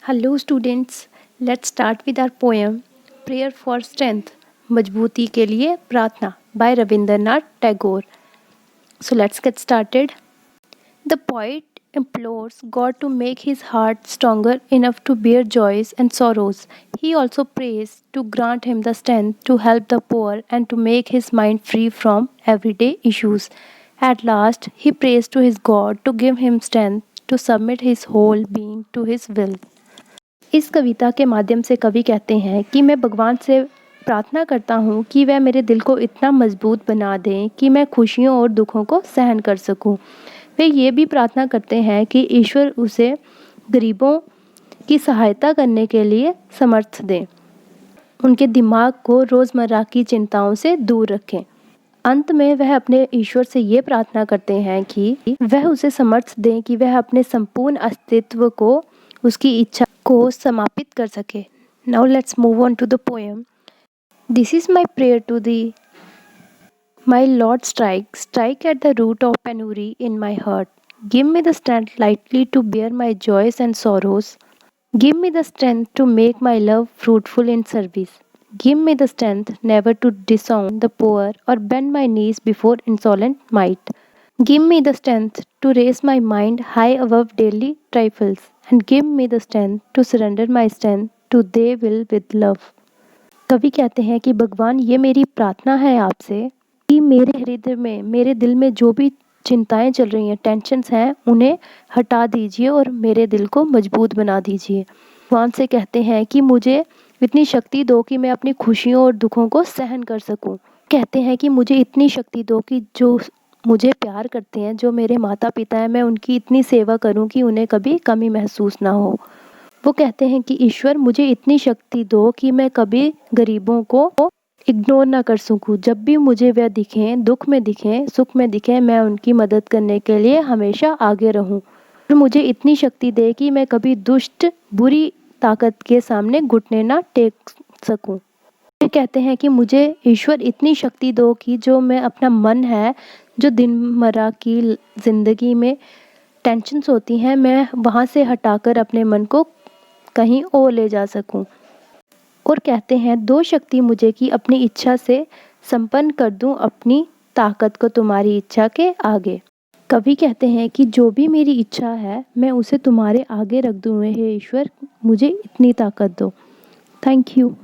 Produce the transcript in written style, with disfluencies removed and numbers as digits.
Hello students, let's start with our poem prayer for strength, मजबूती के लिए प्रार्थना by Rabindranath Tagore. So let's get started. The poet implores God to make his heart stronger enough to bear joys and sorrows. He also prays to grant him the strength to help the poor and to make his mind free from everyday issues. At last, he prays to his God to give him strength to submit his whole being to his will. इस कविता के माध्यम से कवि कहते हैं कि मैं भगवान से प्रार्थना करता हूँ कि वह मेरे दिल को इतना मजबूत बना दें कि मैं खुशियों और दुखों को सहन कर सकूँ. वे ये भी प्रार्थना करते हैं कि ईश्वर उसे गरीबों की सहायता करने के लिए समर्थ दें, उनके दिमाग को रोज़मर्रा की चिंताओं से दूर रखें. अंत में वह अपने ईश्वर से ये प्रार्थना करते हैं कि वह उसे समर्थ दें कि वह अपने संपूर्ण अस्तित्व को उसकी इच्छा को समापित कर सके. Now let's move on to the poem. This is my prayer to thee my lord, strike at the root of penury in my heart. Give me the strength lightly to bear my joys and sorrows. Give me the strength to make my love fruitful in service. Give me the strength never to disown the poor or bend my knees before insolent might. Give me the strength to raise my mind high above daily trifles, and give me the strength to surrender my strength to Thy will with love. कवि कहते हैं कि भगवान, ये मेरी प्रार्थना है आपसे कि मेरे हृदय में, मेरे दिल में जो भी चिंताएं चल रही हैं, टेंशन्स हैं, उन्हें हटा दीजिए और मेरे दिल को मजबूत बना दीजिए. भगवान से कहते हैं कि मुझे इतनी शक्ति दो कि मैं अपनी खुशियों और दुखों को सहन कर सकूं. कहते हैं कि मुझे इतनी शक्ति दो कि जो मुझे प्यार करते हैं, जो मेरे माता पिता हैं, मैं उनकी इतनी सेवा करूं कि उन्हें कभी कमी महसूस ना हो. वो कहते हैं कि ईश्वर, मुझे इतनी शक्ति दो कि मैं कभी गरीबों को इग्नोर ना कर सकूं. जब भी मुझे वह दिखें, दुख में दिखें, सुख में दिखें, मैं उनकी मदद करने के लिए हमेशा आगे रहूं. और मुझे इतनी शक्ति दे कि मैं कभी दुष्ट बुरी ताकत के सामने घुटने ना टेक सकूं. वे कहते हैं कि मुझे ईश्वर इतनी शक्ति दो कि जो मैं अपना मन है, जो दिनमर्रा की ज़िंदगी में टेंशन्स होती हैं, मैं वहाँ से हटाकर अपने मन को कहीं और ले जा सकूं. और कहते हैं, दो शक्ति मुझे कि अपनी इच्छा से संपन्न कर दूं अपनी ताकत को तुम्हारी इच्छा के आगे. कवि कहते हैं कि जो भी मेरी इच्छा है, मैं उसे तुम्हारे आगे रख दूं. हे ईश्वर, मुझे इतनी ताकत दो. Thank you.